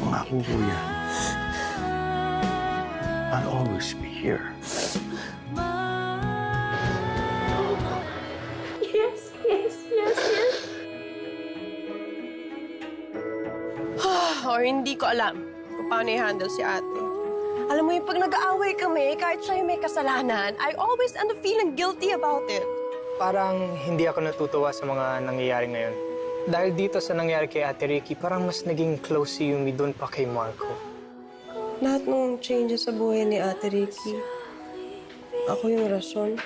Pangako ko yan. I'll always be here. Yes, yes, yes, yes. Or hindi ko alam kung paano i-handle si ate. Alam mo yung pag nag-aaway kami, kahit siya yung may kasalanan, I always end up feeling guilty about it. Parang hindi ako natutuwa sa mga nangyayari ngayon. Dahil dito sa nangyari kay Ate Ricky, parang mas naging close si Yumi doon pa kay Marco. Lahat ng changes sa buhay ni Ate Ricky, ako yung rason.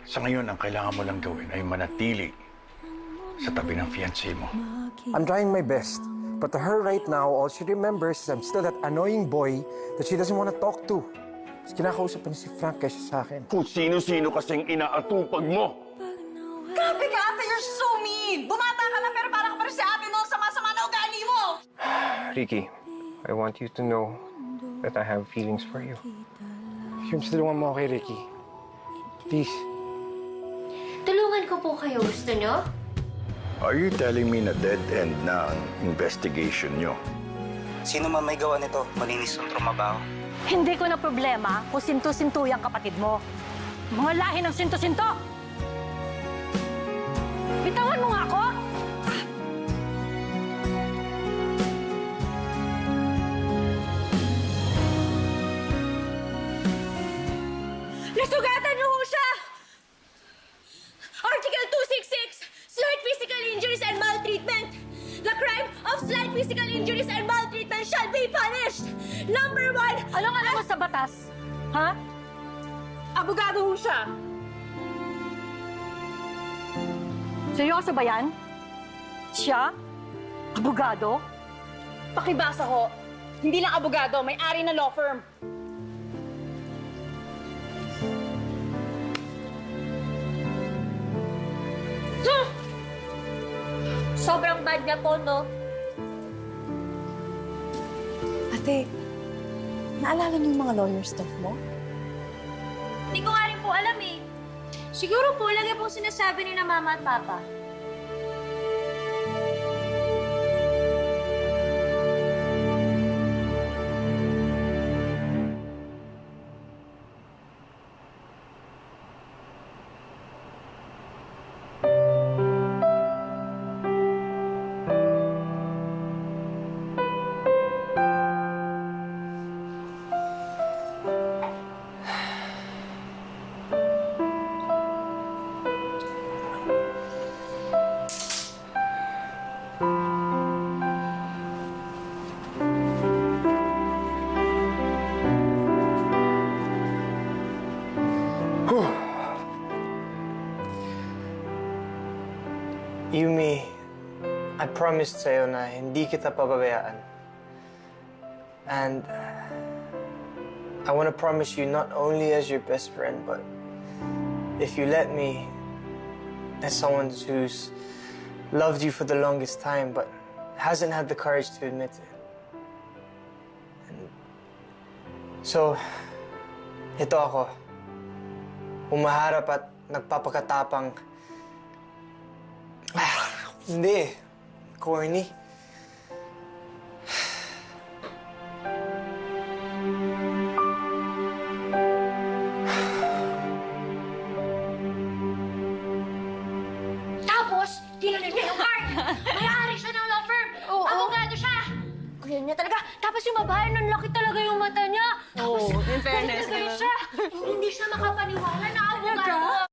Sa ngayon, ang kailangan mo lang gawin ay manatili sa tabi ng fiancé mo. I'm trying my best. But to her right now, all she remembers is I'm still that annoying boy that she doesn't want to talk to. Mas kinakausap pa niya si Frank kaysa sa akin. Kung sino-sino kasing inaatupag mo. Grabe ka, ate, you're so mean! Bumata ka na pero parang ka pa rin si ate noong sama-sama na ugali mo! Ricky, I want you to know that I have feelings for you. Yung tulungan mo kay Ricky. Please. Tulungan ko po kayo. Gusto nyo? Are you telling me na dead end na ang investigation nyo? Sino man may gawa nito, malinis ang trumabaho. Hindi ko na problema kung sinto-sinto yung kapatid mo. Mga lahi ng sinto-sinto! Bitawan mo nga ako! Nasugatan niyo ho siya! Article 266, slight physical injuries and maltreatment. The crime of slight physical injuries and maltreatment shall be punished. Number 1, Anong alam mo sa batas? Ha? abogado ho siya. Seryoso ba yan? Siya? Abogado? Pakibasa ho. Hindi lang abogado, may-ari na law firm. Sobrang bad niya po, no? Ate, naalala niyo yung mga lawyer stuff mo? Hindi ko nga rin po alam eh. Siguro po, lagi pong sinasabi ni na mama at papa. Yumi, I promised sa'yo na hindi kita pababayaan. And I want to promise you not only as your best friend, but if you let me, as someone who's loved you for the longest time, but hasn't had the courage to admit it. And so, ito ako. Umaharap at nagpapakatapang. Hindi. Corny. Tapos, tinanong niya yung card. May-ari siya ng law firm. Abogado siya. Ganyan niya talaga. Tapos yung babae, nun laki talaga yung mata niya. Tapos, in fairness, talaga diba? siya. Hindi siya makapaniwala na abogado.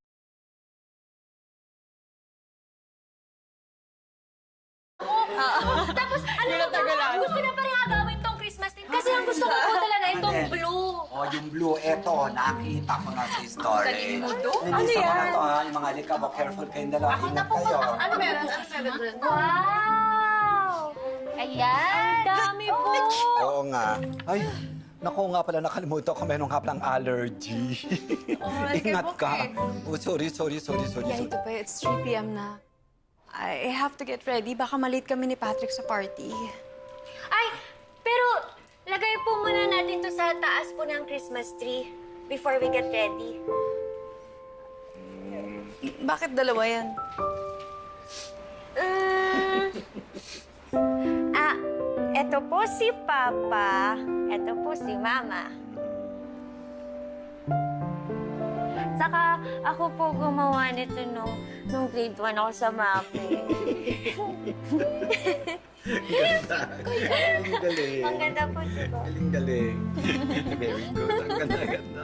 Tapos, ano na ba? Gusto na pa rin agawin tong Christmas din. Kasi ang gusto ko po talaga itong blue. Oh, yung blue, eto, nakita ko na sa story. Galing mo doon? Ano yan? Ano to, ha? Yung mga likabo, careful kayong dalawa. Ingat kayo. Ano meron? Ano meron? Wow! Ayan! Ang dami po! Oo nga. Ay, naku nga pala, nakalimutan ko. Meron nga palang allergy. Ingat ka. Oh, sorry. Yeah, ito pa. It's 3 p.m. na. I have to get ready. Baka malate kami ni Patrick sa party. Ay, pero lagay po muna natin to sa taas po ng Christmas tree before we get ready. Bakit dalawa yan? Ito po si Papa. Ito po si Mama. Saka ako po gumawa nito nung grade 1 ako sa mapping. Galing. Ang ganda po, diba? Galing. Very good. Ang ganda.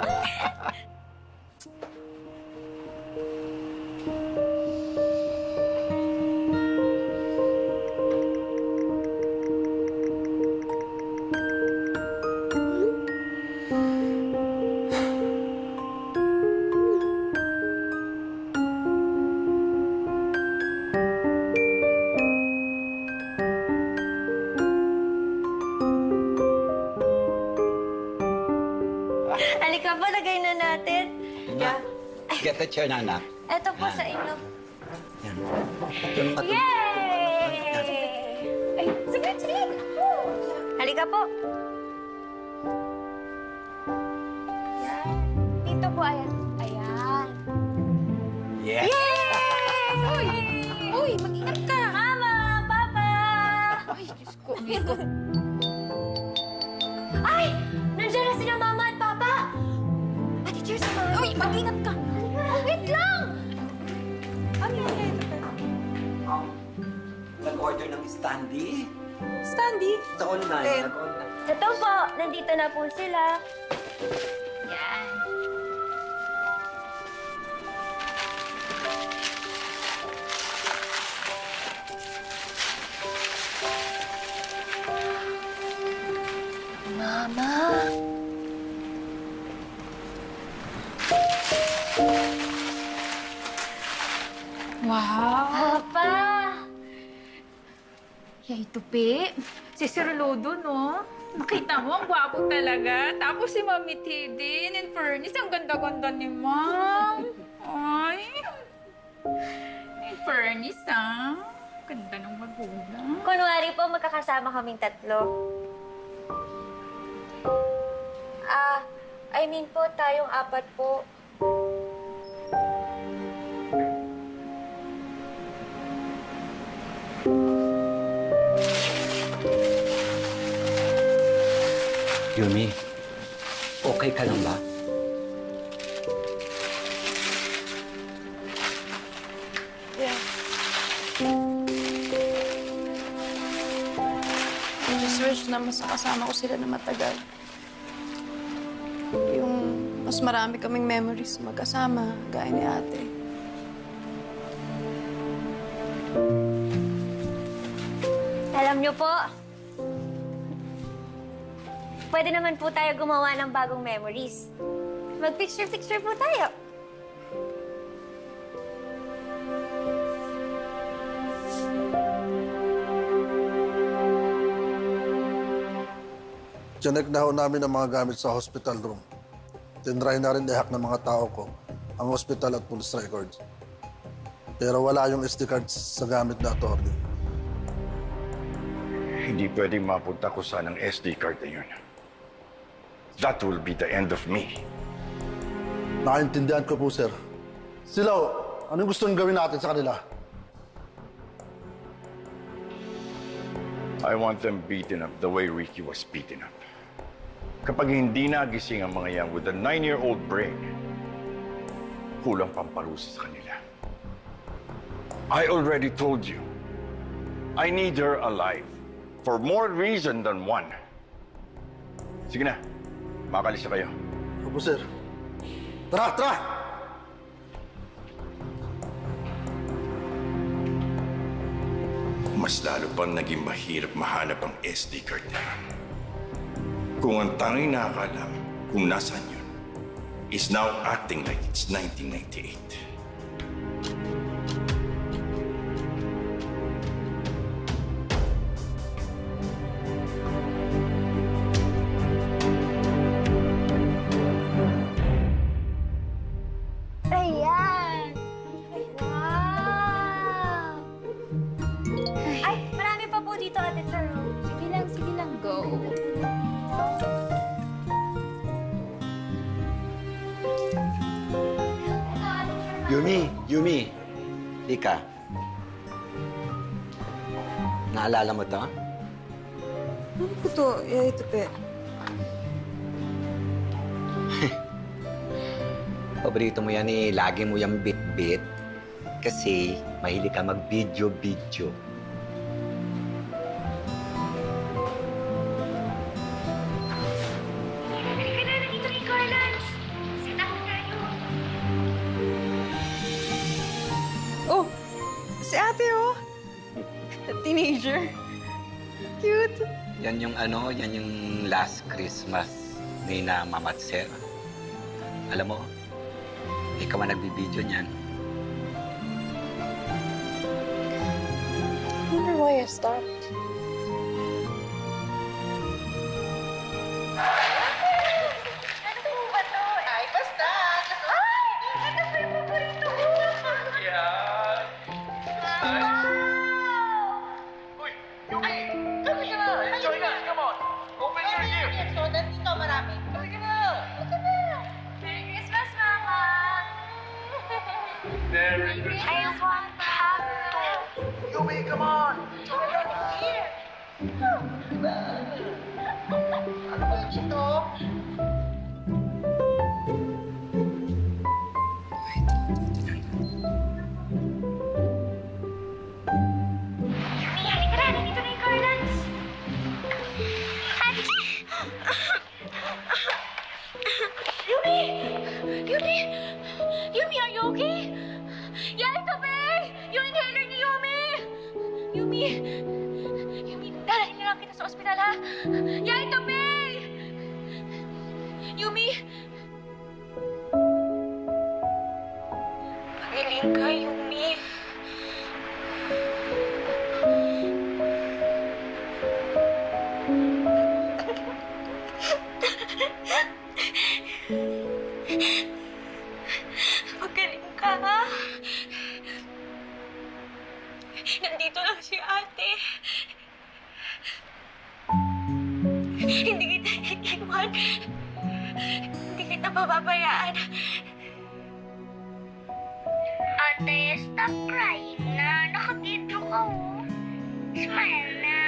Halika po, lagay na natin. Get the chair, Nana. Ito po sa inyo. Yan. Yay! Ay, saglit! Halika po. Yan. Dito po, ayan. Ayan. Yes. Uy! Uy, mag-ingat ka! Mama! Papa! Ay, Diyos ko. Ay! Nandiyan na sila Mama at Papa! Ate, cheers naman! Uy, mag-ingat ka! Oh, wait lang! Nag-order ng standee. Standy? Sa online. Nag-online. Ito po, nandito na po sila. Yan. Mama. Wow! Papa. Yay, tupi. Si Sir Lodo, no? Nakita mo, ang gwapo talaga. Tapos si Mami T din. In fairness, ang ganda-ganda ni Ma'am. Ay. In fairness, ah. Ganda ng magulang. Kunwari po, magkakasama kaming tatlo. I mean po, tayong apat po. Yumi, okay ka lang ba? Yeah. I just wish na mas kasama ko sila na matagal. Yung mas marami kaming memories magkasama, gaya ni ate. Alam niyo po, pwede naman po tayo gumawa ng bagong memories. Mag-picture-picture po tayo. Chinek na ho namin ang mga gamit sa hospital room. Tinry na rin i-hack ng mga tao ko ang hospital at police records. Pero wala yung SD cards sa gamit na attorney. Hindi pwedeng mapunta ko saan ang SD card na yun. That will be the end of me. Nakaintindihan ko po, sir. Sila ho, anong gusto nyo gawin natin sa kanila? I want them beaten up the way Ricky was beaten up. Kapag hindi nagising ang mga yan with a 9-year-old brain, kulang pamparusa sa kanila. I already told you, I need her alive for more reason than one. Sige na, makalis na kayo. Opo, sir. Tara, tara! Mas lalo pang naging mahirap mahanap ang SD card na yun. Kung ang tanging nakakalam kung nasaan yun is now acting like it's 1998. Ayan! Wow! Ay, marami pa po dito, Ate Charo. Sige lang, go. Yumi, Lika. Naalala mo to? Ano po to? Ito pe. Paborito mo yan eh. Lagi mo yung bit-bit. Kasi mahilig ka mag-video-video. Oh! Si ate, oh! Teenager. Cute. Yan yung last Christmas ni na Mama Sir. Alam mo, ikaw ang nagbibideo niyan. I wonder why I stopped. Yumi, are you okay? Yeah, ito, Bay! Yung inhaler ni Yumi! Yumi, dalahin na lang kita sa ospital, ha? Yeah, ito, Bay! Yumi! Magaling ka, Yumi. Magaling ka, ha? Nandito lang si ate. Hindi kita iiwan. Hindi kita pababayaan. Ate, stop crying na. Nakabidyo ka, oh. Smile na.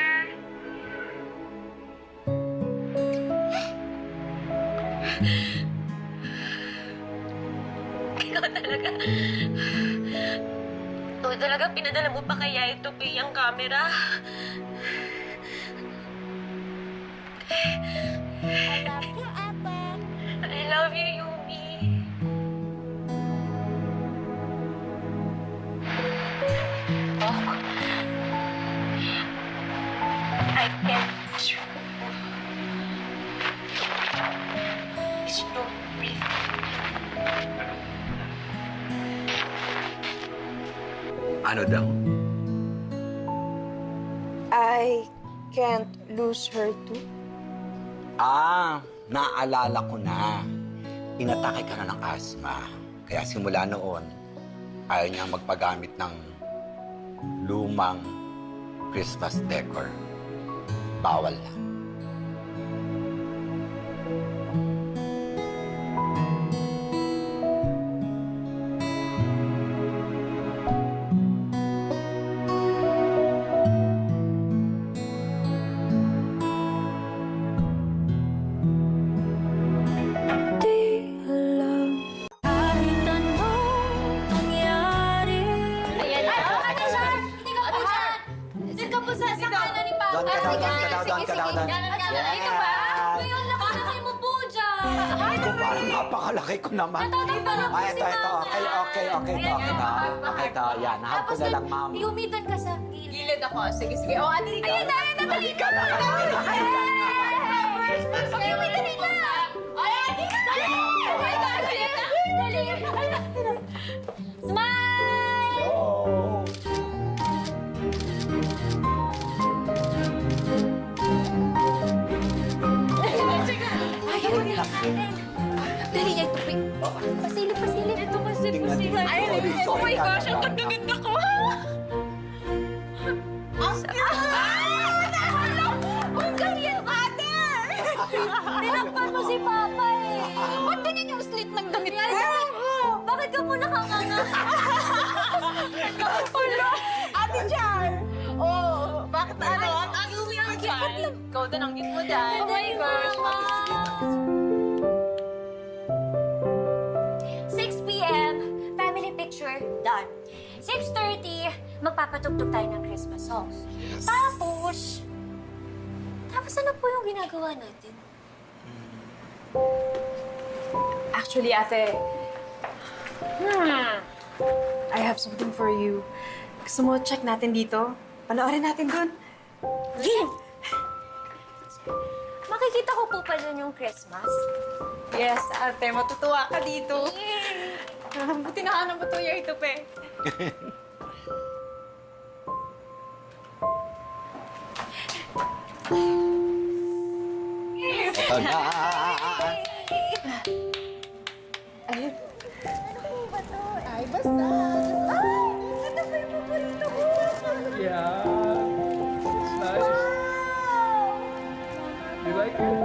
Ikaw talaga pinadala mo pa kaya ito yung camera. I love you, Ate. I love you, Yumi. Oh. I can't Stop breathing. Ano daw? I can't lose her too. Naalala ko na. Inatake ka na ng asthma. Kaya simula noon, ayaw niyang magpagamit ng lumang Christmas decor. Bawal na. Parang napakalaki ko naman. Ito. Okay. Okay, ito. Yan, nahap ko na lang, ma'am. Yumi, doon ka sa gilid. Gilid ako. Sige. O, ate, dito. Ayun na, dali ka na. Yumi, dali ka. Dali. Smile! Dali, ito, pasilip. Ito, pasilip. Oh my gosh, ang ganda-ganda ko! Ang ganyan, ate! Tinakpan mo si Papa eh. Ba't ganyan yung slit ng damit ko? Bakit ka po nakanganga? Ate Char! Oh, bakit ano? Ang ugly ang dyan. Ikaw din ang git mo dyan. Oh my gosh. 6 p.m. Family picture, done. 6:30, magpapatugtog tayo ng Christmas songs. Tapos ano po yung ginagawa natin? Actually, ate, I have something for you. Gusto mo check natin dito? Panoorin natin dun. Game! Makikita ko po pa dun yung Christmas. Yes, ate, matutuwa ka dito. Buti nakahanap mo to yung ito, pe. Ito na. Ayun. Ay, basta. Ay, ito pa yung paborito ko. Yeah. It's nice. You like it?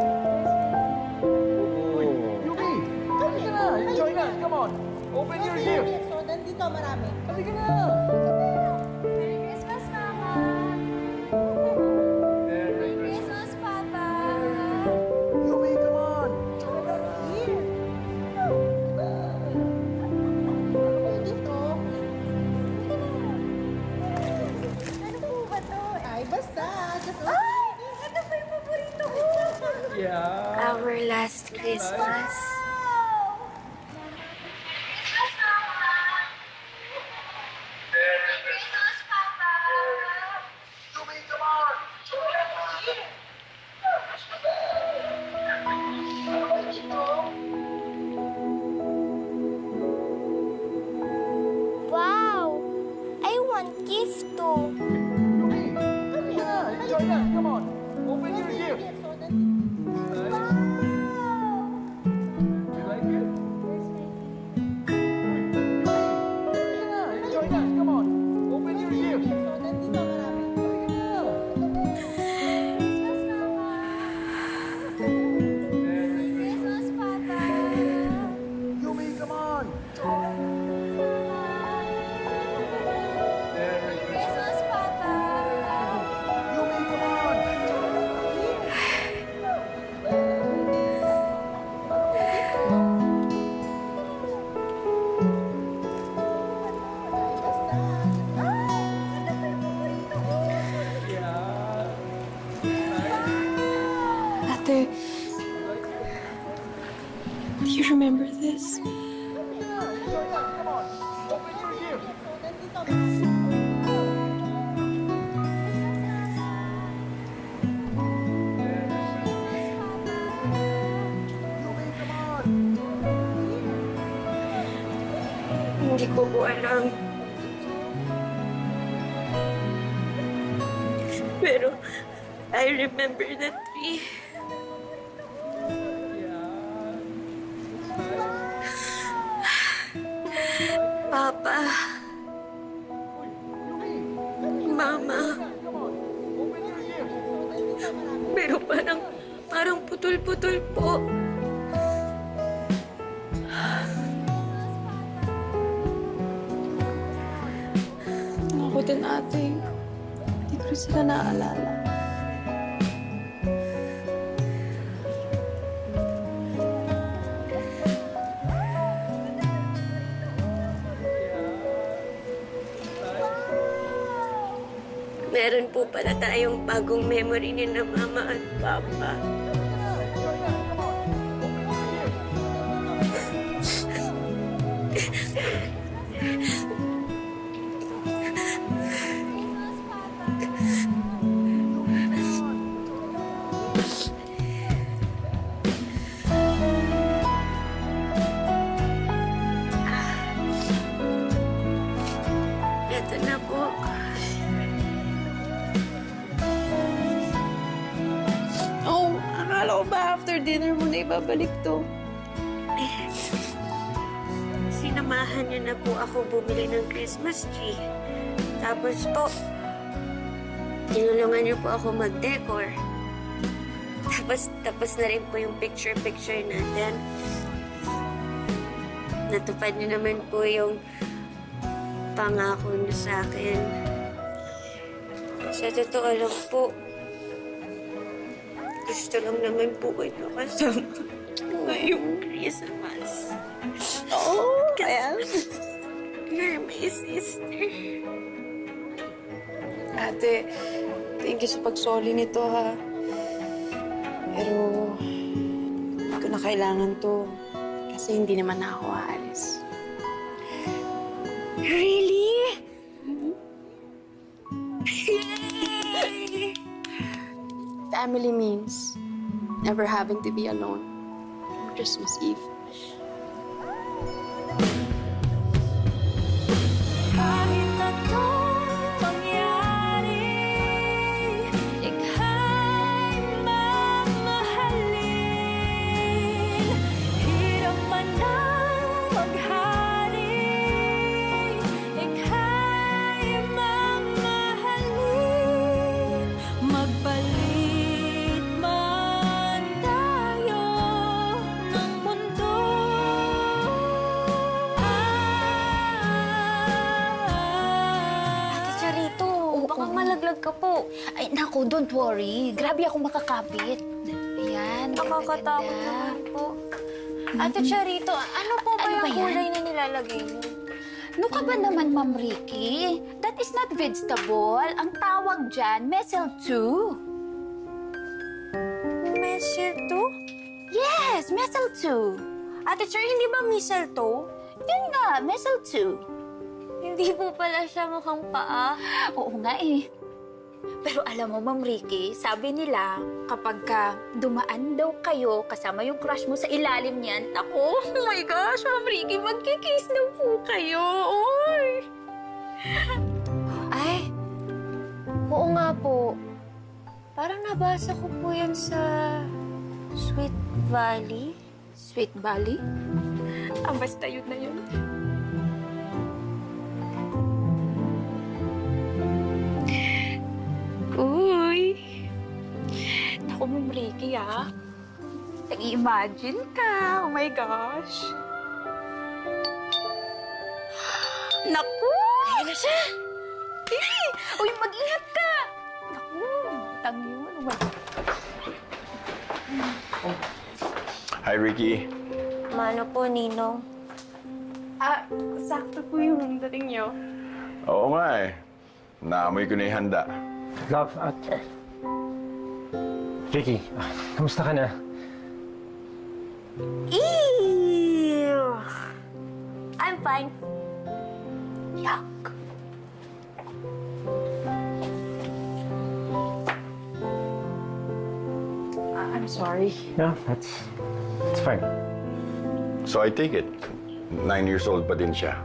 Yumi! Halika na! Enjoy na! Come on! Open your gift! So, nandito marami. Halika na! Merry Christmas, Mama! Merry Christmas, Papa! Yumi, come on! Here! Dito. Ano po ba to? Ay, basta. Ay! Ito pa yung paborito ko. Yeah. Our last Christmas. Wow! I want gift too. Yumi! Halika na! Enjoy na! Come on! Open your gift! Nice. You like it? Halika na! Enjoy na! Come on! Open your gift! Halika na! Christmas, Papa! Yumi, come on! Merry Christmas, Papa! Yumi, come on! Ate, do you remember this? Hindi ko po alam. Pero, I remember the tree. Papa. Mama. Pero parang putol-putol po. Ako din, ate. Hindi ko rin sila naaalala. Meron po pala tayong bagong memory ni na Mama at Papa. Ito na po. Oh, akala ko ba after dinner mo na ibabalik to? Sinamahan niyo na po ako bumili ng Christmas tree. Tapos po, tinulungan niyo po ako mag-decor. Tapos na rin po yung picture-picture natin. Natupad niyo naman po yung pangako niyo sa akin. Sa totoo lang po, gusto lang naman po ito kasama ngayong Christmas. Oh, kaya? You're my sister. Ate, thank you sa pagsoli nito, ha? Pero, hindi ko na kailangan to. Kasi hindi naman na ako aalis. Really? Family means never having to be alone on Christmas Eve. Kahit anong mangyari, ika'y mamahalin. Hirap man ang maghari, ika'y mamahalin. Magpalit man tayo ng mundo. Ate Charito, baka malaglag ka po. Ay, naku, don't worry. Grabe ako makakapit. Ayan, Nakakatakot ganda-ganda. naman po. Ate Charito, ano po ba Ano yung ba yan? gulay na nilalagay niyo? Ano ka ba naman, Ma'am Ricky? That is not vegetable. Ang tawag dyan, mistletoe. Mistletoe? Yes, mistletoe. Ate Char, hindi ba mistletoe? Yun nga, mistletoe. Hindi po pala siya mukhang paa. Oo nga eh. Pero alam mo, Ma'am Ricky, sabi nila, kapag ka dumaan daw kayo kasama yung crush mo sa ilalim niyan, ako, oh my gosh, Ma'am Ricky, magkikiss na po kayo. Oy! Ay, oo nga po. Parang nabasa ko po yan sa Sweet Valley. Sweet Valley? Ah, basta yun na yun. Uy! Naku, Ma'am Ricky, ah. Nag-imagine ka. Oh my gosh. Naku! Ayun na siya! Uy, mag-ingat ka! Naku, tang yun. Oh my... Hi, Ricky. Mano po, Ninong? Sakto po yung dating niyo. Oo nga eh. Naamoy ko na yung handa. Love, Ricky, kamusta ka na? Ew! I'm fine. Yuck. I'm sorry. Yeah, that's fine. So I take it, 9 years old pa din siya.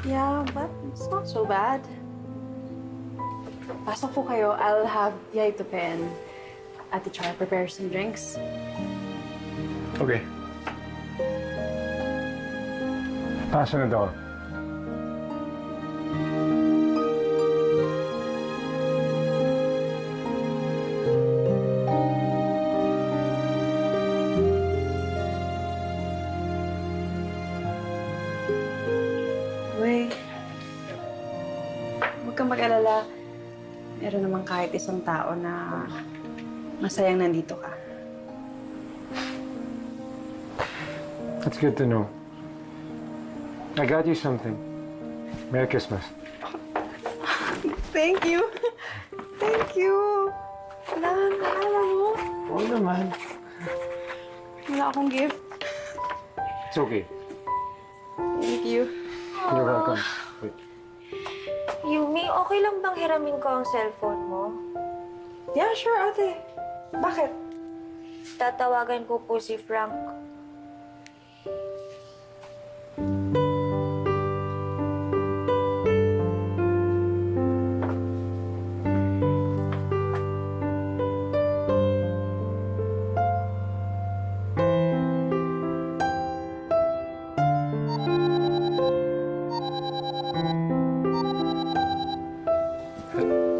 Yeah, but it's not so bad. Pasok po kayo. I'll have Yay to Pen. Ate Char, prepare some drinks. Okay. Paso na daw. Uy, huwag kang mag-alala. Meron naman kahit isang tao na masayang nandito ka. That's good to know. I got you something. Merry Christmas. Thank you. Thank you. Naalala mo? Oo naman. Wala akong gift. It's okay. Thank you. You're welcome. Wait. Yumi, okay lang bang hiramin ko ang cellphone mo? Yeah, sure, ate. Bakit? Tatawagan ko po si Frank.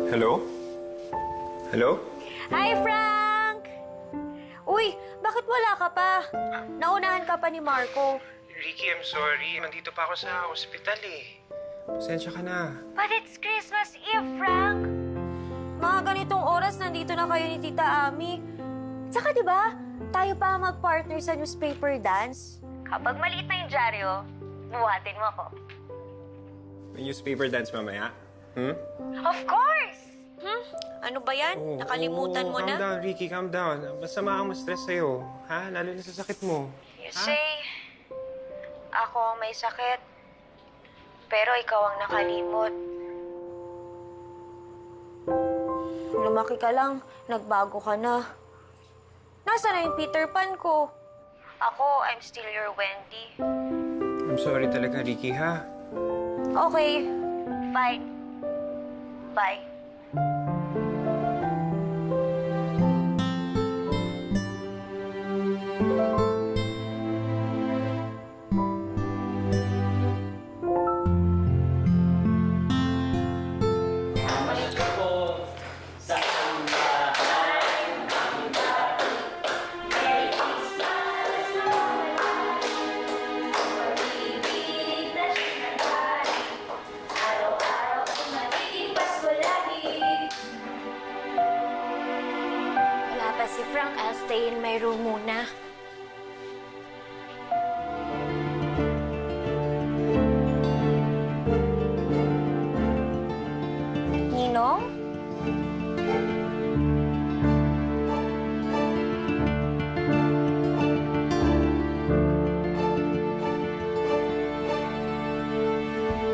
Hello? Hello? Hi, Frank! Uy, bakit wala ka pa? Naunahan ka pa ni Marco. Ricky, I'm sorry. Nandito pa ako sa ospital eh. Pasensya ka na. But it's Christmas Eve, Frank! Mga ganitong oras, nandito na kayo ni Tita Ami. Tsaka diba, tayo pa mag-partner sa newspaper dance? Kapag maliit na yung dyaryo, buhatin mo ako. May newspaper dance mamaya? Of course! Ano ba yan? Nakalimutan mo calm na? down, Ricky, calm down. Masama ang ma-stress sa'yo. Ha? Lalo na sa sakit mo. You say, ako ang may sakit, pero ikaw ang nakalimot. Lumaki ka lang, nagbago ka na. Nasaan na yung Peter Pan ko? Ako, I'm still your Wendy. I'm sorry talaga, Ricky, ha? Okay, bye. Bye. Wala pa si Frank. I'll stay in my room muna. Ninong?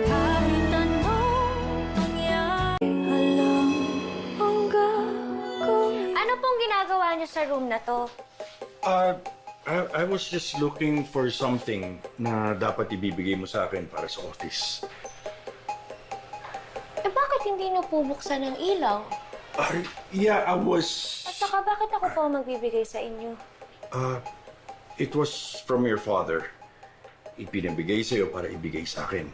Kahit anong mangyari, alam ang gagawin. Ano pong ginagawa niyo sa room na to? I was just looking for something na dapat ibibigay mo sa akin para sa office. Eh bakit hindi niyo pubuksan ng ilaw? Yeah, I was... At saka bakit ako po ang magbibigay sa inyo? It was from your father. Ipinabigay sa'yo para ibigay sa akin.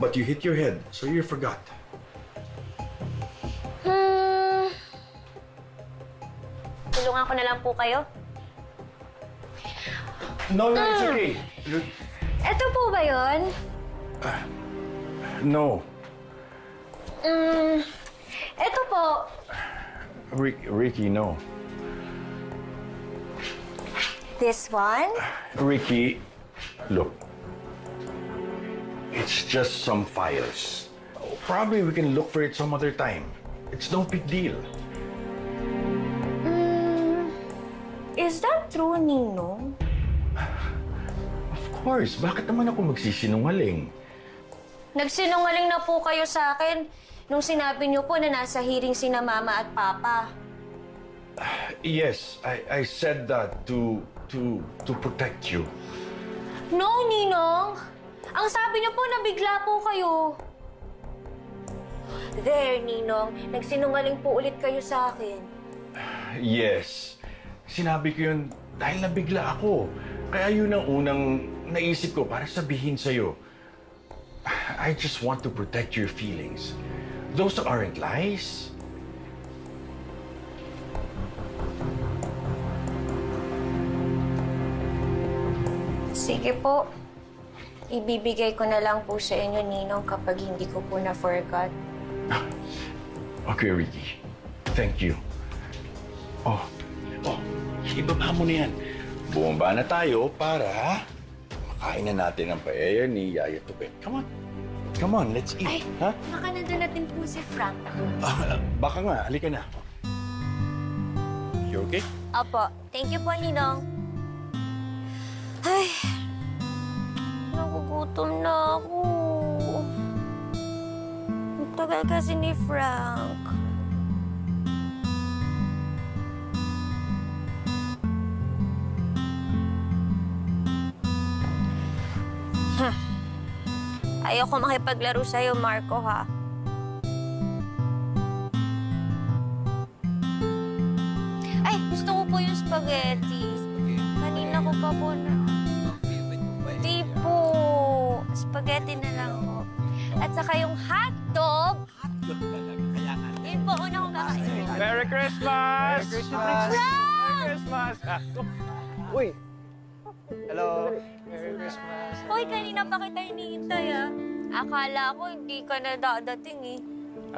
But you hit your head, so you forgot. Tulungan ko na lang po kayo. No, it's okay. Ito po ba yun? No. Ito po. Ricky, no. This one? Ricky, look. It's just some files. Probably we can look for it some other time. It's no big deal. Is that true, Ninong? Of course. Bakit naman ako magsisinungaling? Nagsinungaling na po kayo sa akin nung sinabi niyo po na nasa hearing sina Mama at Papa. Yes, I said that to protect you. No, Ninong! Ang sabi niyo po, nabigla po kayo. There, Ninong. Nagsinungaling po ulit kayo sa akin. Yes. Sinabi ko yun dahil nabigla ako. Kaya yun ang unang naisip ko para sabihin sa'yo. I just want to protect your feelings. Those aren't lies. Sige po. Ibibigay ko na lang po sa inyo, Ninong, kapag hindi ko po na-forgot. Okay, Ricky. Thank you. Ibaba mo na yan. Bumaba na tayo para makain na natin ang paella ni Yaya Tupet. Come on. Come on, let's eat. Ay, ha? baka nandun natin po si Frank. Baka nga, halika na. You okay? Opo. Thank you po, Ninong. Ay, nagugutom na ako. Ang tagal kasi ni Frank. Ayoko makipaglaro sa'yo, Marco, ha? Ay, gusto ko po yung spaghetti. Kanina ko pa po na... Di po. Spaghetti na lang po. At saka yung hotdog. Hotdog talaga. Kaya nga. Yun po, una kong kakainin. Merry Christmas! Merry Christmas! Merry Christmas! Uy! Hello! Merry Christmas! Hoy, kanina pa kita hinihintay, ah. Akala ko hindi ka na dadating eh.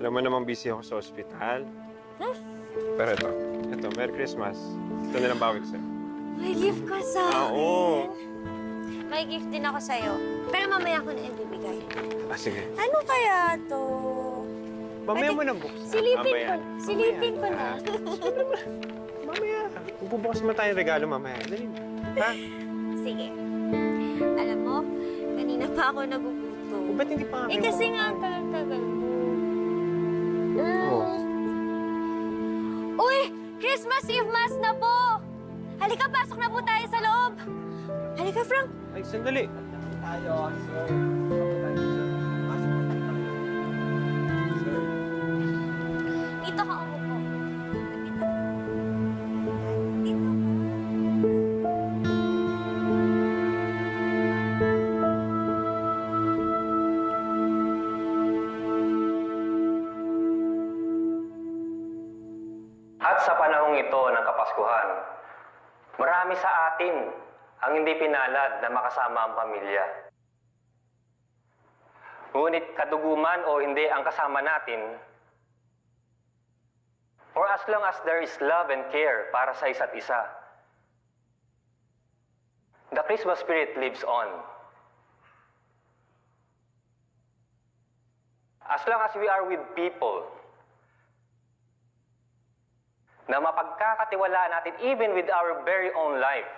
Alam mo namang busy ako sa ospital. Pero ito, Merry Christmas. Ito nilang bawi ko sa'yo. May gift ka sa akin. Oo. May gift din ako sa'yo. Pero mamaya ko na ibibigay. Sige. Ano kaya to? Mamaya mo na buksan. Silipin ko na. Mamaya. Bubukas naman tayong regalo mamaya. Dali na. Ha? Sige. Alam mo, kanina pa ako nagugutom. Ba't hindi pa kami kasi nga, tagal-tagal mo. Oo. Uy! Christmas Eve Mass na po! Halika, pasok na po tayo sa loob! Halika, Frank! Ay, sandali. Dito ka umupo. At sa panahong ito ng Kapaskuhan, marami sa atin ang hindi pinalad na makasama ang pamilya. Ngunit kaduguman o hindi ang kasama natin, for as long as there is love and care para sa isa't isa, the Christmas spirit lives on. As long as we are with people na mapagkakatiwalaan natin even with our very own life,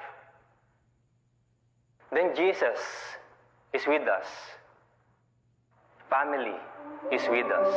then Jesus is with us. Family is with us.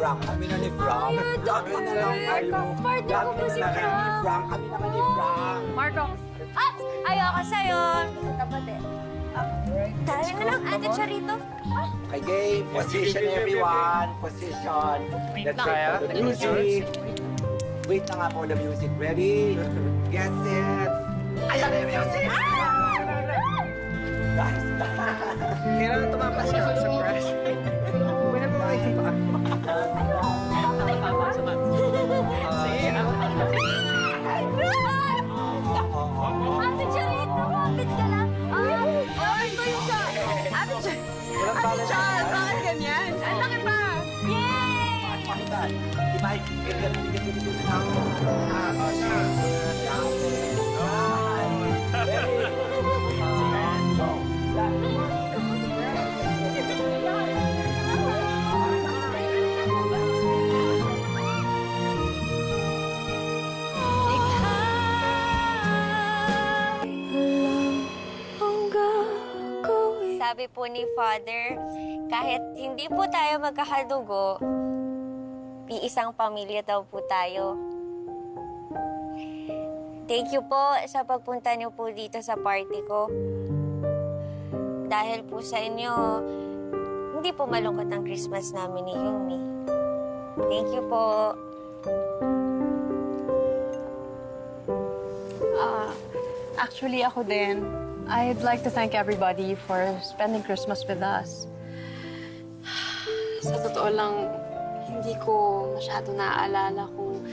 Kami na ni Frank. Kami na lang kayo. Partner ko po si Frank. Kami naman ni Frank. Marco. Ah! Ayoko sa'yo. Tapat eh. Tayo na lang, Ate Charito. Okay, game. Position everyone. Position. Let's Kaya? wait for the music. Wait na nga po the music. Ready? Get set. Ayan na yung music! Guys, Kailangan tumapas ka. Surprise. Wala mo kayo pa. Ate Charito, kapit ka lang. Kapit ko yung sa... Ate Char, bakit ganyan? Ang laki pa! Yay! Sabi po ni Father, kahit hindi po tayo magkakadugo, iisang pamilya daw po tayo. Thank you po sa pagpunta niyo po dito sa party ko. Dahil po sa inyo, hindi po malungkot ang Christmas namin ni Yumi. Thank you po. Actually, ako din. I'd like to thank everybody for spending Christmas with us. Sa totoo lang, hindi ko masyado naaalala kung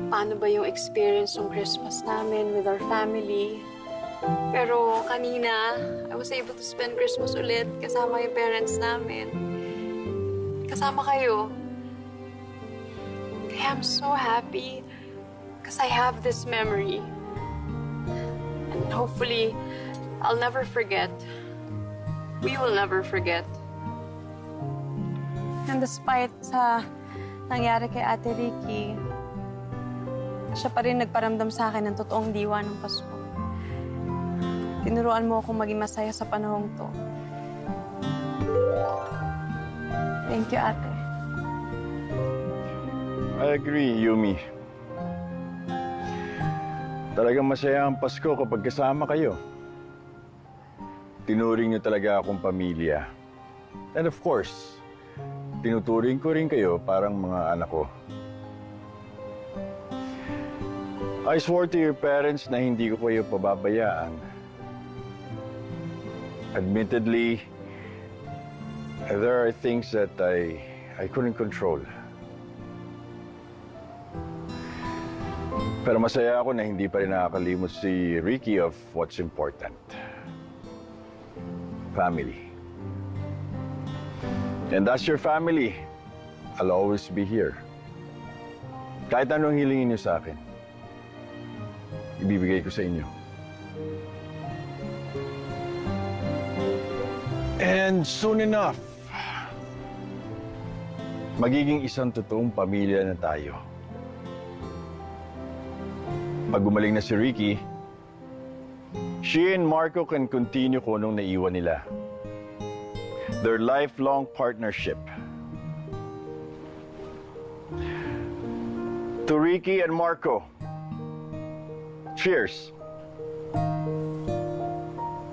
paano ba yung experience ng Christmas namin with our family. Pero kanina, I was able to spend Christmas ulit kasama yung parents namin. Kasama kayo. I'm so happy because I have this memory. And hopefully, I'll never forget. We will never forget. And despite sa nangyari kay Ate Ricky, siya pa rin nagparamdam sa akin ng totoong diwa ng Pasko. Tinuruan mo akong maging masaya sa panahong to. Thank you, Ate. I agree, Yumi. Talagang masaya ang Pasko kapag kasama kayo. Tinuring niyo talaga akong pamilya. And of course, tinuturing ko rin kayo parang mga anak ko. I swore to your parents na hindi ko kayo pababayaan. Admittedly, there are things that I couldn't control. Pero masaya ako na hindi pa rin nakakalimot si Ricky of what's important. Family. And as your family, I'll always be here. Kahit anong hilingin niyo sa akin, ibibigay ko sa inyo. And soon enough, magiging isang totoong pamilya na tayo. Pag gumaling na si Ricky, she and Marco can continue kung anong naiwan nila. Their lifelong partnership. To Ricky and Marco, cheers.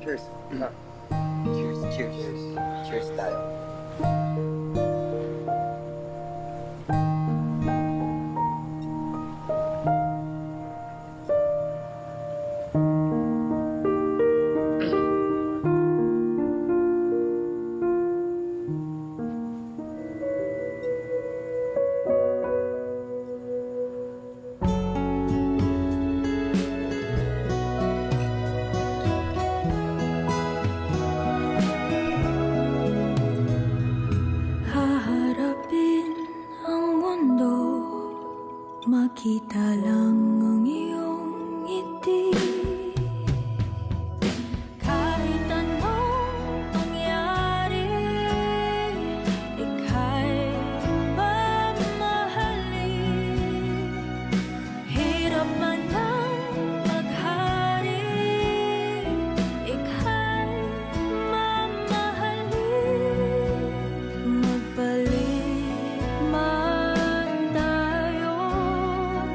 Cheers. Cheers, cheers. Cheers tayo. Makita lang ang iyong ngiti. Kahit anong mangyari, ika'y mamahalin. Hirap man ang maghari, ika'y mamahalin. Magbalik man tayo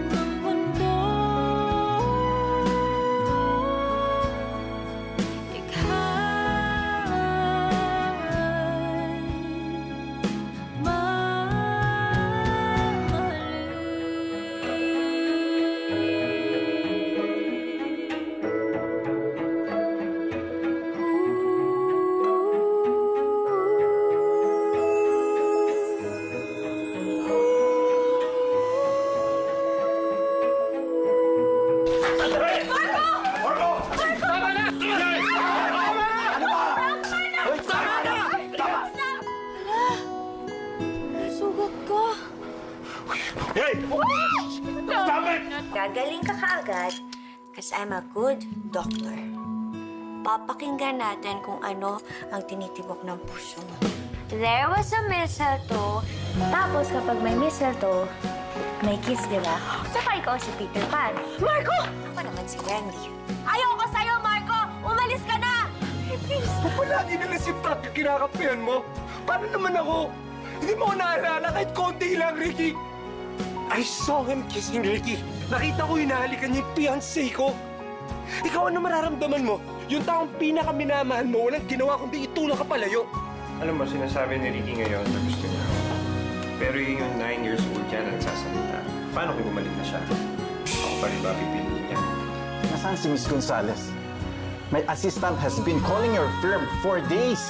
ng mundo, Sugat ko. Hey! Stop it! Gagaling ka kaagad kasi I'm a good doctor. Papakinggan natin kung ano ang tinitibok ng puso mo. There was a mistletoe. Tapos kapag may mistletoe, may kiss, di ba? Saka ikaw si Peter Pan. Marco! Ako naman si Wendy. Ayoko sa'yo, Marco! Umalis ka na! Hey, please! Palagi na lang si Frank yung kinakapihan mo. Paano naman ako? Hindi mo ko naalala kahit konti lang, Ricky. I saw him kissing Ricky. Nakita ko hinahalikan niya yung fiancé ko. Ikaw ano mararamdaman mo? Yung taong pinakaminamahal mo, walang ginawa kundi itulak ka palayo. Alam mo, sinasabi ni Ricky ngayon na gusto niya ako. Pero yung 9 years old niya na nagsasalita. Paano kung bumalik na siya? Ako pa rin ba pipiliin niya? Nasaan si Miss Gonzalez? My assistant has been calling your firm for days.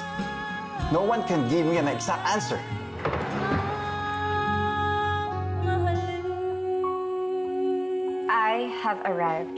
No one can give me an exact answer. I have arrived.